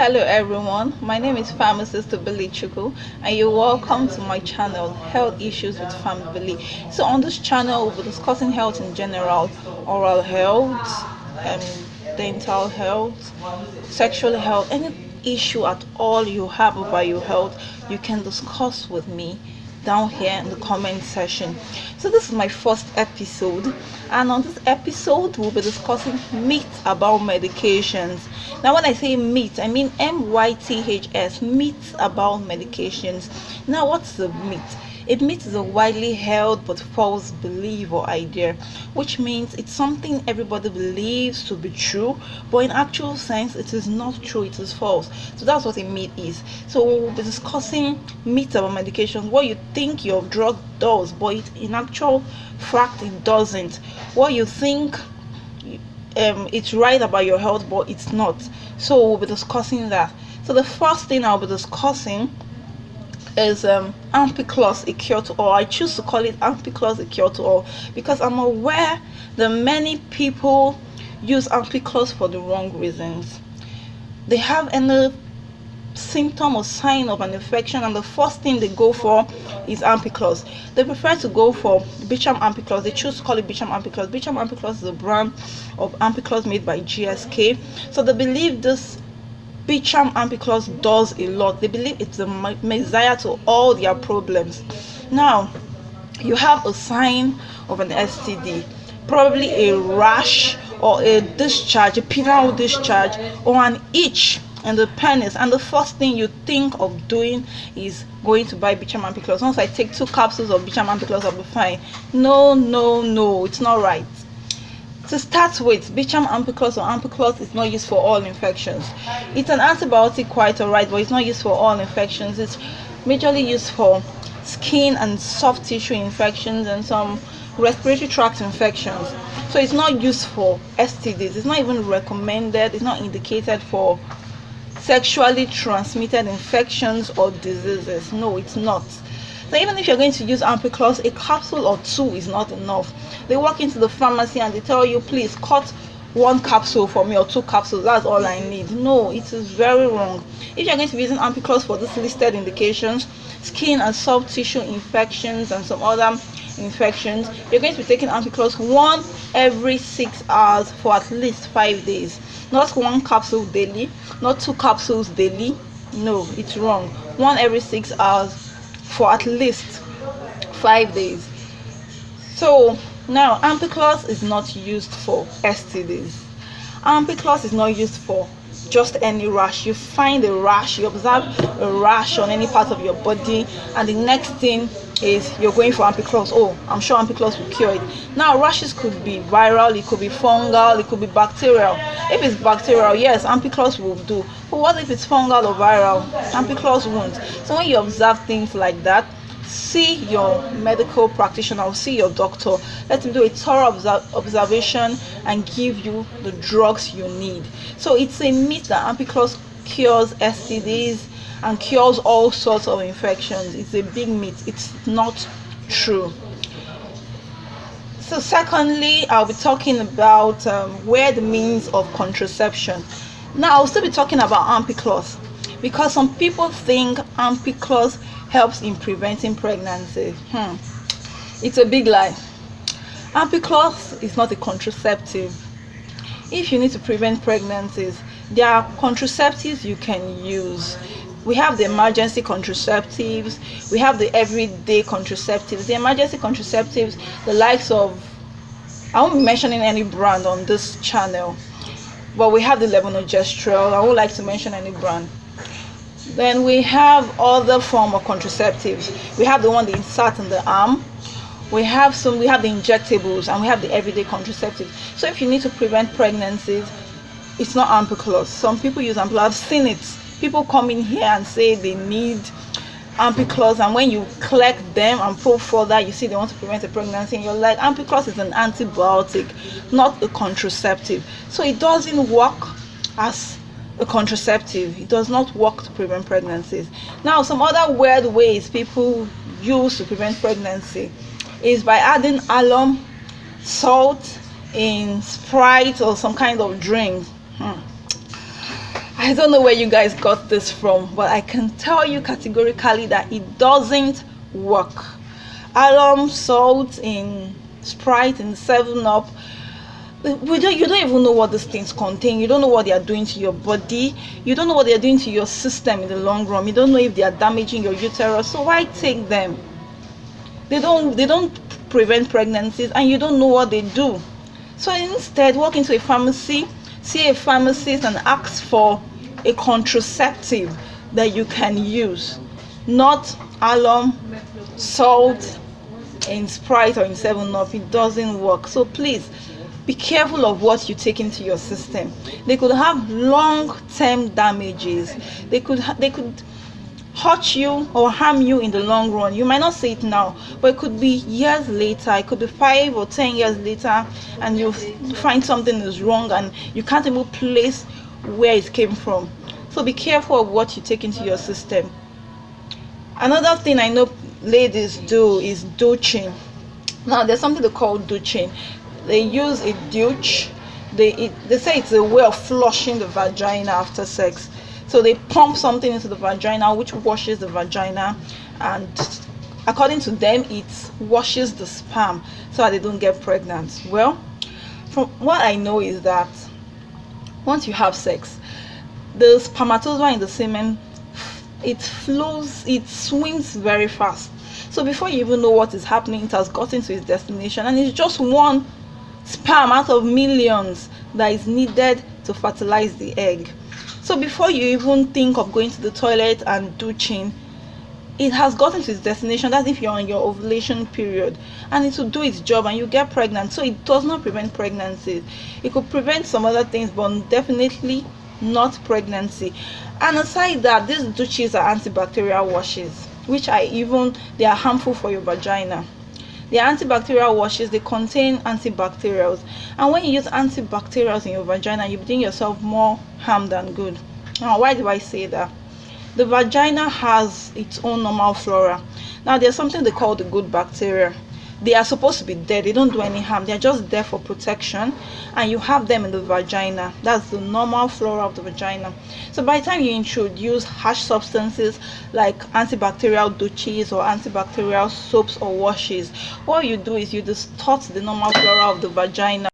Hello everyone, my name is Pharmacist Billy Chuku and you're welcome to my channel Health Issues with Family. So on this channel we'll be discussing health in general, oral health, dental health, sexual health, any issue at all you have about your health you can discuss with me down here in the comment section. So this is my first episode, and on this episode we'll be discussing myths about medications. Now when I say myth, I mean myths, myths about medications. Now what's the myth? A myth is a widely held but false belief or idea, which means it's something everybody believes to be true, but in actual sense it is not true, it is false. So that's what a myth is. So we'll be discussing myths about medications, what you think your drug does, but in actual fact it doesn't. What you think it's right about your health, but it's not. So we'll be discussing that. So the first thing I'll be discussing is Ampiclox, a cure to all. I choose to call it Ampiclox, a cure to all, because I'm aware that many people use Ampiclox for the wrong reasons. They have any symptom or sign of an infection, and the first thing they go for is Ampiclox. They prefer to go for Bicham Ampiclox. They choose to call it Bicham Ampiclox. Bicham Ampiclox is a brand of Ampiclox made by GSK. So they believe this Bicham Ampiclox does a lot. They believe it's the messiah to all their problems. Now, you have a sign of an STD, probably a rash or a discharge, a penile discharge, or an itch in the penis, and the first thing you think of doing is going to buy Bicham Ampiclox. Once I take 2 capsules of Bicham Ampiclox, I'll be fine. No, it's not right. To start with, Bicham Ampiclox or Ampiclox is not used for all infections. It's an antibiotic, quite alright, but it's not used for all infections. It's majorly used for skin and soft tissue infections and some respiratory tract infections. So it's not used for STDs. It's not even recommended. It's not indicated for sexually transmitted infections or diseases. No, it's not. So even if you're going to use Ampiclox, a capsule or 2 is not enough. They walk into the pharmacy and they tell you, please cut 1 capsule for me or 2 capsules, that's all I need. No, it is very wrong. If you're going to be using Ampiclox for these listed indications, skin and soft tissue infections and some other infections, you're going to be taking Ampiclox 1 every 6 hours for at least 5 days. Not 1 capsule daily, not 2 capsules daily. No, it's wrong. 1 every 6 hours for at least 5 days. So now Ampiclox is not used for STDs. Ampiclox is not used for just any rash. You find a rash, you observe a rash on any part of your body, and the next thing is you're going for Ampiclox. Oh, I'm sure Ampiclox will cure it. Now rashes could be viral, it could be fungal, it could be bacterial. If it's bacterial, yes, Ampiclox will do. But what if it's fungal or viral? Ampiclox won't. So when you observe things like that, see your medical practitioner or see your doctor. Let him do a thorough observation and give you the drugs you need. So it's a myth that Ampiclox cures STDs and cures all sorts of infections. It's a big myth. It's not true. So secondly, I'll be talking about weird means of contraception. Now I'll still be talking about Ampiclox, because some people think Ampiclox helps in preventing pregnancy. It's a big lie. Ampiclox is not a contraceptive. If you need to prevent pregnancies, there are contraceptives you can use. We have the emergency contraceptives, we have the everyday contraceptives. The emergency contraceptives, the likes of, I won't be mentioning any brand on this channel, but we have the levonorgestrel. I won't like to mention any brand. Then we have other form of contraceptives. We have the one they insert in the arm. We have the injectables, and we have the everyday contraceptives. So if you need to prevent pregnancies, it's not Ampiclox. Some people use Ampiclox. I've seen it. People come in here and say they need Ampiclox, and when you collect them and probe further, you see they want to prevent a pregnancy, and you're like, Ampiclox is an antibiotic, not a contraceptive. So it doesn't work as a contraceptive. It does not work to prevent pregnancies. Now, some other weird ways people use to prevent pregnancy is by adding alum, salt in Sprite or some kind of drink. I don't know where you guys got this from, but I can tell you categorically that it doesn't work. Alum, salt in Sprite and 7 Up, you don't even know what these things contain. You don't know what they are doing to your body. You don't know what they are doing to your system in the long run. You don't know if they are damaging your uterus. So why take them? They don't prevent pregnancies, and you don't know what they do. So instead, walk into a pharmacy, see a pharmacist, and ask for a contraceptive that you can use, not alum, salt in Sprite or in 7 Up. It doesn't work. So please be careful of what you take into your system. They could have long-term damages. They could hurt you or harm you in the long run. You might not see it now, but it could be years later. It could be 5 or 10 years later, and you find something is wrong and you can't even place where it came from. So be careful of what you take into your system. Another thing I know ladies do is douching. Now there's something they call douching. They use a douche. They say it's a way of flushing the vagina after sex. So they pump something into the vagina which washes the vagina, and according to them it washes the sperm so that they don't get pregnant. Well, from what I know is that once you have sex, the spermatozoa in the semen, it flows, it swims very fast. So before you even know what is happening, it has gotten to its destination, and it's just one sperm out of millions that is needed to fertilize the egg. So before you even think of going to the toilet and douching, it has gotten to its destination. That's if you're on your ovulation period, and it will do its job and you get pregnant. So it does not prevent pregnancies. It could prevent some other things, but definitely not pregnancy. And aside that, these douches are antibacterial washes, which they are harmful for your vagina. The antibacterial washes, they contain antibacterials, and when you use antibacterials in your vagina, you're doing yourself more harm than good. Now, why do I say that? The vagina has its own normal flora. Now there's something they call the good bacteria. They are supposed to be dead. They don't do any harm. They're just there for protection, and you have them in the vagina. That's the normal flora of the vagina. So by the time you introduce harsh substances like antibacterial douches or antibacterial soaps or washes, what you do is you distort the normal flora of the vagina.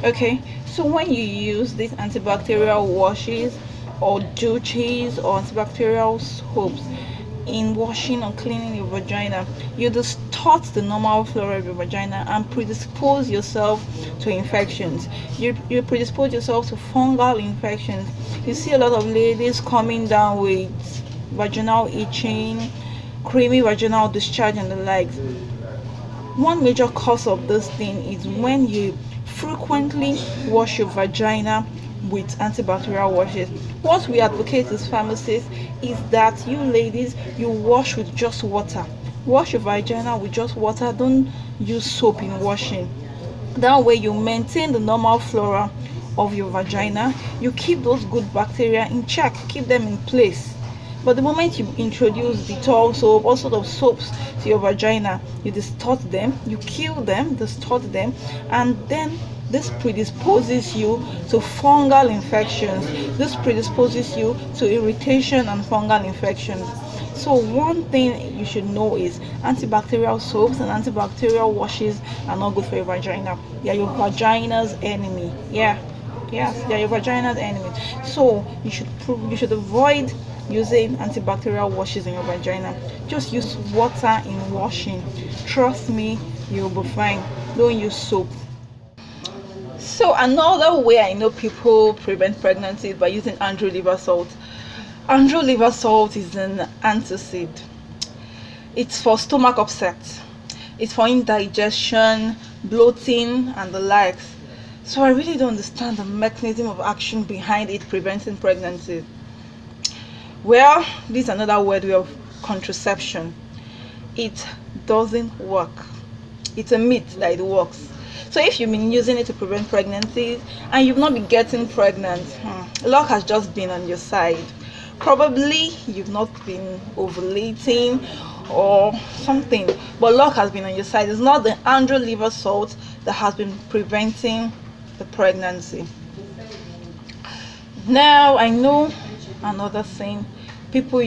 Okay, so when you use these antibacterial washes or douches or antibacterial soaps in washing or cleaning your vagina, you distort the normal flora of your vagina and predispose yourself to infections. You predispose yourself to fungal infections. You see a lot of ladies coming down with vaginal itching, creamy vaginal discharge, and the likes. One major cause of this thing is when you frequently wash your vagina with antibacterial washes. What we advocate as pharmacists is that you ladies, you wash with just water. Wash your vagina with just water. Don't use soap in washing. That way you maintain the normal flora of your vagina. You keep those good bacteria in check, keep them in place. But the moment you introduce Dettol soap, all sort of soaps to your vagina, you distort them, you kill them, distort them, and then this predisposes you to fungal infections. This predisposes you to irritation and fungal infections. So one thing you should know is antibacterial soaps and antibacterial washes are not good for your vagina. They are your vagina's enemy. Yes, they are your vagina's enemy. So you should avoid using antibacterial washes in your vagina. Just use water in washing. Trust me, you'll be fine. Don't use soap. So another way I know people prevent pregnancy is by using andrew liver salt. Andrew liver salt is an antacid. It's for stomach upset. It's for indigestion, bloating, and the likes. So I really don't understand the mechanism of action behind it preventing pregnancy. Well, this is another word way of contraception. It doesn't work. It's a myth that it works. So if you've been using it to prevent pregnancies and you've not been getting pregnant, luck has just been on your side. Probably you've not been ovulating or something, but luck has been on your side. It's not the andrew liver salt that has been preventing the pregnancy. Now I know another thing people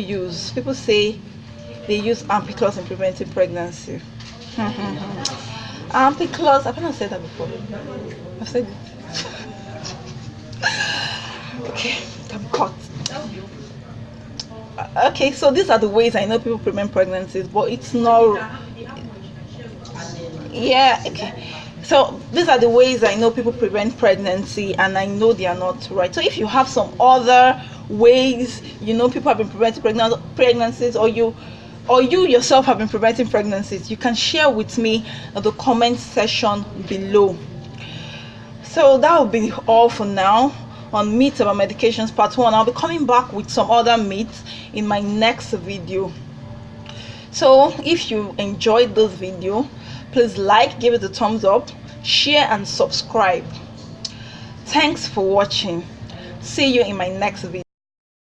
say they use ampiclox in preventing pregnancy. Ampiclox, I've not said that before. I've said it. Okay, I'm caught. Okay, so these are the ways I know people prevent pregnancies, but it's not. Yeah, okay. So these are the ways I know people prevent pregnancy, and I know they are not right. So if you have some other ways you know people have been preventing pregnancies, or you yourself have been preventing pregnancies, you can share with me in the comment section below. So that will be all for now on myths about medications part 1. I'll be coming back with some other myths in my next video. So if you enjoyed this video, please like, give it a thumbs up, share and subscribe. Thanks for watching. See you in my next video.